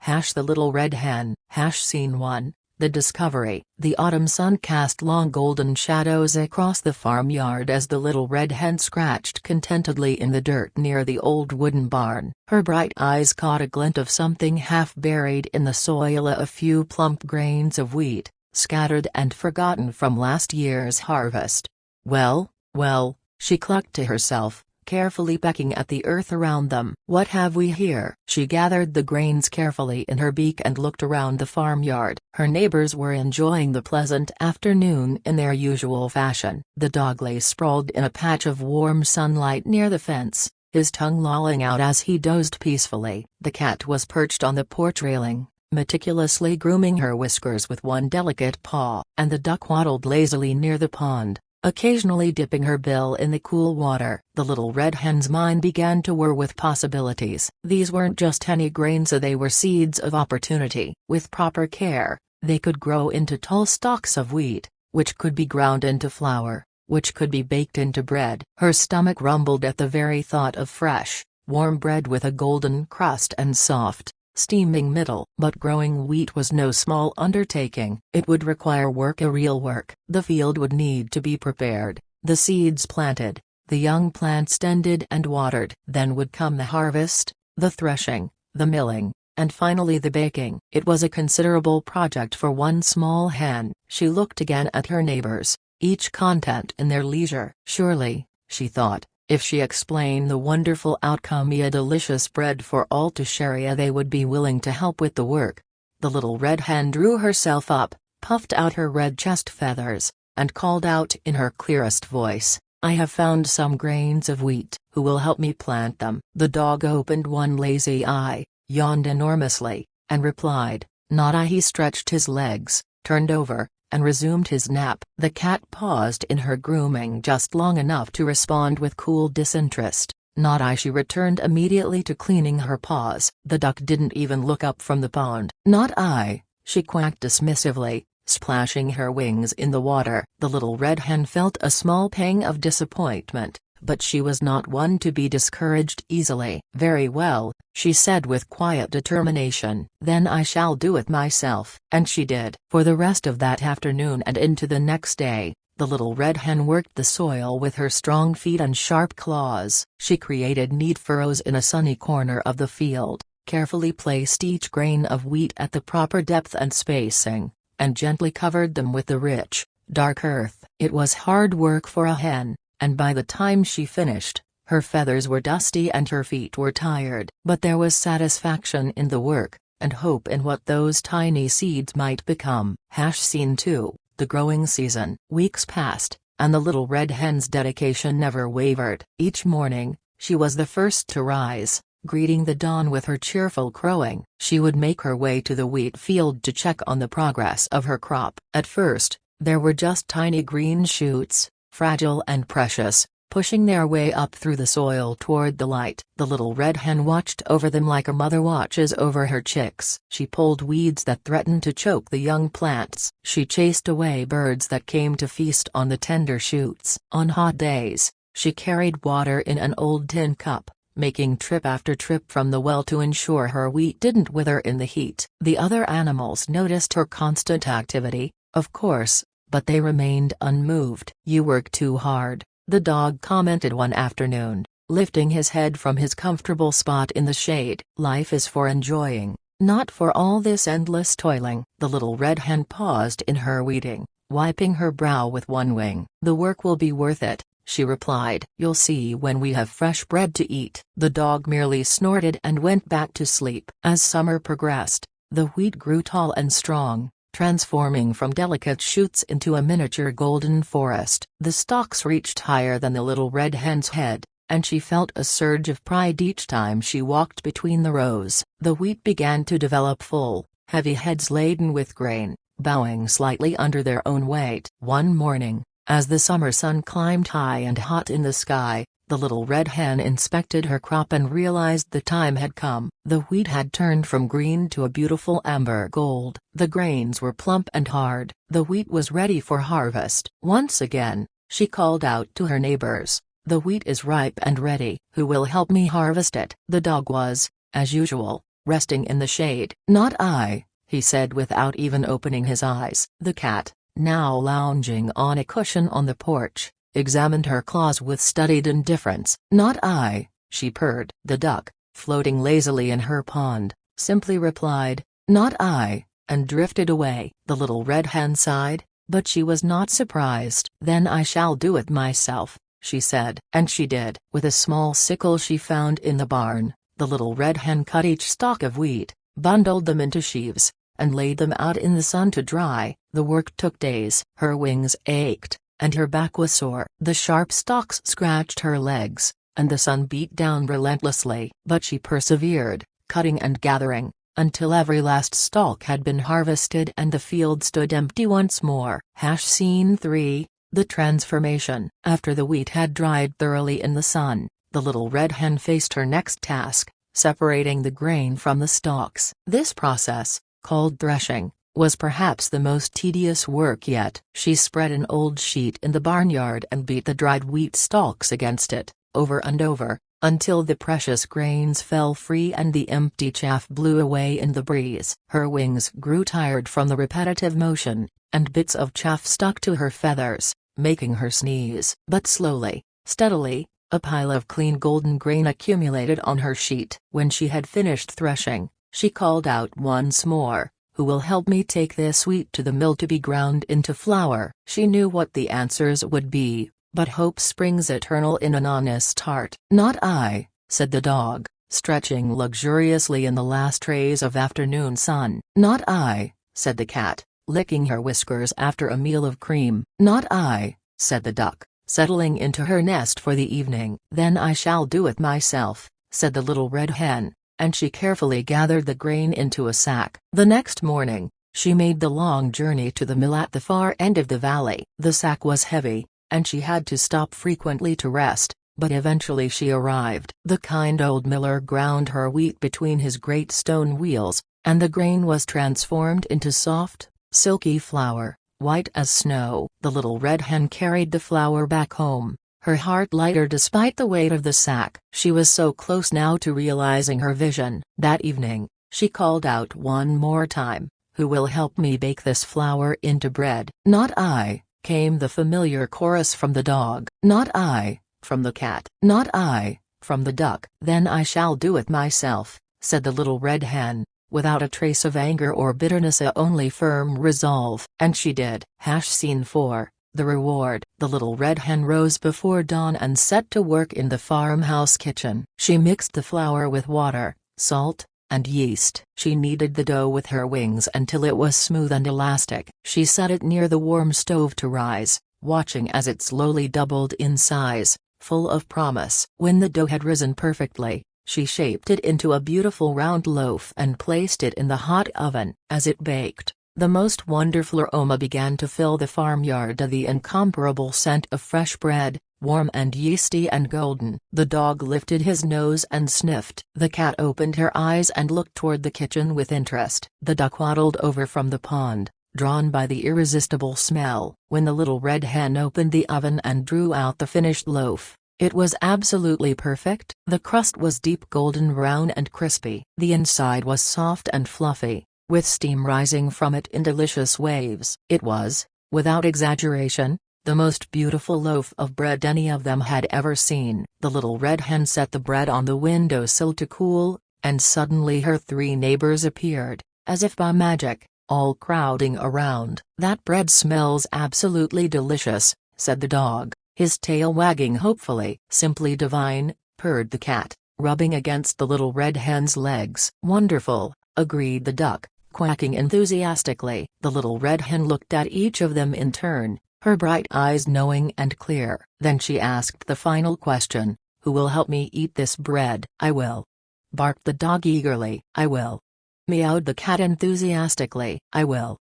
The Little Red Hen. Scene 1. The discovery. The autumn sun cast long golden shadows across the farmyard as the little red hen scratched contentedly in the dirt near the old wooden barn. Her bright eyes caught a glint of something half buried in the soil, a few plump grains of wheat, scattered and forgotten from last year's harvest. Well, well, she clucked to herself, carefully pecking at the earth around them. What have we here? She gathered the grains carefully in her beak and looked around the farmyard. Her neighbors were enjoying the pleasant afternoon in their usual fashion. The dog lay sprawled in a patch of warm sunlight near the fence, his tongue lolling out as he dozed peacefully. The cat was perched on the porch railing, meticulously grooming her whiskers with one delicate paw, and the duck waddled lazily near the pond, occasionally dipping her bill in the cool water. The little red hen's mind began to whir with possibilities. These weren't just any grains, they were seeds of opportunity. With proper care, they could grow into tall stalks of wheat, which could be ground into flour, which could be baked into bread. Her stomach rumbled at the very thought of fresh, warm bread with a golden crust and soft, steaming middle. But growing wheat was no small undertaking. It would require work, a real work. The field would need to be prepared, the seeds planted, the young plants tended and watered. Then would come the harvest, the threshing, the milling, and finally the baking. It was a considerable project for one small hen. She looked again at her neighbors, each content in their leisure. Surely, she thought, if she explained the wonderful outcome, a delicious bread for all to share, they would be willing to help with the work. The little red hen drew herself up, puffed out her red chest feathers, and called out in her clearest voice, "I have found some grains of wheat. Who will help me plant them?" The dog opened one lazy eye, yawned enormously, and replied, "Not I." He stretched his legs, turned over, and resumed his nap. The cat paused in her grooming just long enough to respond with cool disinterest, "Not I." She returned immediately to cleaning her paws. The duck didn't even look up from the pond. "Not I," she quacked dismissively, splashing her wings in the water. The little red hen felt a small pang of disappointment, but she was not one to be discouraged easily. "Very well," she said with quiet determination. "Then I shall do it myself." And she did. For the rest of that afternoon and into the next day, the little red hen worked the soil with her strong feet and sharp claws. She created neat furrows in a sunny corner of the field, carefully placed each grain of wheat at the proper depth and spacing, and gently covered them with the rich, dark earth. It was hard work for a hen, and by the time she finished, her feathers were dusty and her feet were tired. But there was satisfaction in the work, and hope in what those tiny seeds might become. Scene 2. The growing season. Weeks passed, and the little red hen's dedication never wavered. Each morning, she was the first to rise, greeting the dawn with her cheerful crowing. She would make her way to the wheat field to check on the progress of her crop. At first, there were just tiny green shoots, fragile and precious, pushing their way up through the soil toward the light. The little red hen watched over them like a mother watches over her chicks. She pulled weeds that threatened to choke the young plants. She chased away birds that came to feast on the tender shoots. On hot days, she carried water in an old tin cup, making trip after trip from the well to ensure her wheat didn't wither in the heat. The other animals noticed her constant activity, of course, but they remained unmoved. "You work too hard," the dog commented one afternoon, lifting his head from his comfortable spot in the shade. "Life is for enjoying, not for all this endless toiling." The little red hen paused in her weeding, wiping her brow with one wing. "The work will be worth it," she replied. "You'll see when we have fresh bread to eat." The dog merely snorted and went back to sleep. As summer progressed, the wheat grew tall and strong, transforming from delicate shoots into a miniature golden forest. The stalks reached higher than the little red hen's head, and she felt a surge of pride each time she walked between the rows. The wheat began to develop full, heavy heads laden with grain, bowing slightly under their own weight. One morning, as the summer sun climbed high and hot in the sky, the little red hen inspected her crop and realized the time had come. The wheat had turned from green to a beautiful amber gold. The grains were plump and hard. The wheat was ready for harvest. Once again, she called out to her neighbors, "The wheat is ripe and ready. Who will help me harvest it?" The dog was, as usual, resting in the shade. "Not I," he said without even opening his eyes. The cat, now lounging on a cushion on the porch, examined her claws with studied indifference. "Not I," she purred. The duck, floating lazily in her pond, simply replied, "Not I," and drifted away. The little red hen sighed, but she was not surprised. "Then I shall do it myself," she said. And she did. With a small sickle she found in the barn, the little red hen cut each stalk of wheat, bundled them into sheaves, and laid them out in the sun to dry. The work took days. Her wings ached, and her back was sore. The sharp stalks scratched her legs, and the sun beat down relentlessly. But she persevered, cutting and gathering, until every last stalk had been harvested and the field stood empty once more. Scene 3, the transformation. After the wheat had dried thoroughly in the sun, the little red hen faced her next task, separating the grain from the stalks. This process, called threshing, was perhaps the most tedious work yet. She spread an old sheet in the barnyard and beat the dried wheat stalks against it, over and over, until the precious grains fell free and the empty chaff blew away in the breeze. Her wings grew tired from the repetitive motion, and bits of chaff stuck to her feathers, making her sneeze. But slowly, steadily, a pile of clean golden grain accumulated on her sheet. When she had finished threshing, she called out once more, "Who will help me take this wheat to the mill to be ground into flour?" She knew what the answers would be, but hope springs eternal in an honest heart. "Not I," said the dog, stretching luxuriously in the last rays of afternoon sun. "Not I," said the cat, licking her whiskers after a meal of cream. "Not I," said the duck, settling into her nest for the evening. "Then I shall do it myself," said the little red hen, and she carefully gathered the grain into a sack. The next morning, she made the long journey to the mill at the far end of the valley. The sack was heavy, and she had to stop frequently to rest, but eventually she arrived. The kind old miller ground her wheat between his great stone wheels, and the grain was transformed into soft, silky flour, white as snow. The little red hen carried the flour back home, her heart lighter despite the weight of the sack. She was so close now to realizing her vision. That evening, she called out one more time, "Who will help me bake this flour into bread?" "Not I," came the familiar chorus from the dog. "Not I," from the cat. "Not I," from the duck. "Then I shall do it myself," said the little red hen, without a trace of anger or bitterness, only firm resolve. And she did. Scene 4, the reward. The little red hen rose before dawn and set to work in the farmhouse kitchen. She mixed the flour with water, salt, and yeast. She kneaded the dough with her wings until it was smooth and elastic. She set it near the warm stove to rise, watching as it slowly doubled in size, full of promise. When the dough had risen perfectly, she shaped it into a beautiful round loaf and placed it in the hot oven. As it baked, the most wonderful aroma began to fill the farmyard, the incomparable scent of fresh bread, warm and yeasty and golden. The dog lifted his nose and sniffed. The cat opened her eyes and looked toward the kitchen with interest. The duck waddled over from the pond, drawn by the irresistible smell. When the little red hen opened the oven and drew out the finished loaf, it was absolutely perfect. The crust was deep golden brown and crispy. The inside was soft and fluffy, with steam rising from it in delicious waves. It was, without exaggeration, the most beautiful loaf of bread any of them had ever seen. The little red hen set the bread on the windowsill to cool, and suddenly her 3 neighbors appeared, as if by magic, all crowding around. "That bread smells absolutely delicious," said the dog, his tail wagging hopefully. "Simply divine," purred the cat, rubbing against the little red hen's legs. "Wonderful," agreed the duck, quacking enthusiastically. The little red hen looked at each of them in turn, her bright eyes knowing and clear. Then she asked the final question, "Who will help me eat this bread?" "I will," barked the dog eagerly. "I will," meowed the cat enthusiastically. "I will,"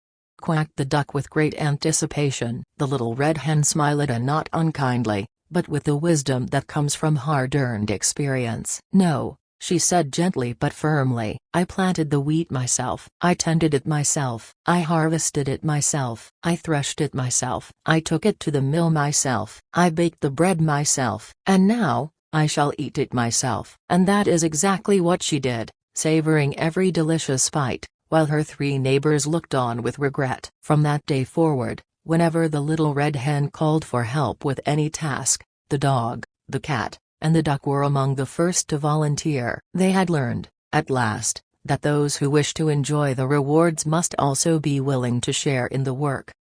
quacked the duck with great anticipation. The little red hen smiled, and not unkindly, but with the wisdom that comes from hard-earned experience. "No," she said gently but firmly. "I planted the wheat myself. I tended it myself. I harvested it myself. I threshed it myself. I took it to the mill myself. I baked the bread myself. And now, I shall eat it myself." And that is exactly what she did. savoring every delicious bite, while her 3 neighbors looked on with regret. From that day forward, whenever the Little Red Hen called for help with any task, the dog, the cat, and the duck were among the first to volunteer. They had learned, at last, that those who wish to enjoy the rewards must also be willing to share in the work.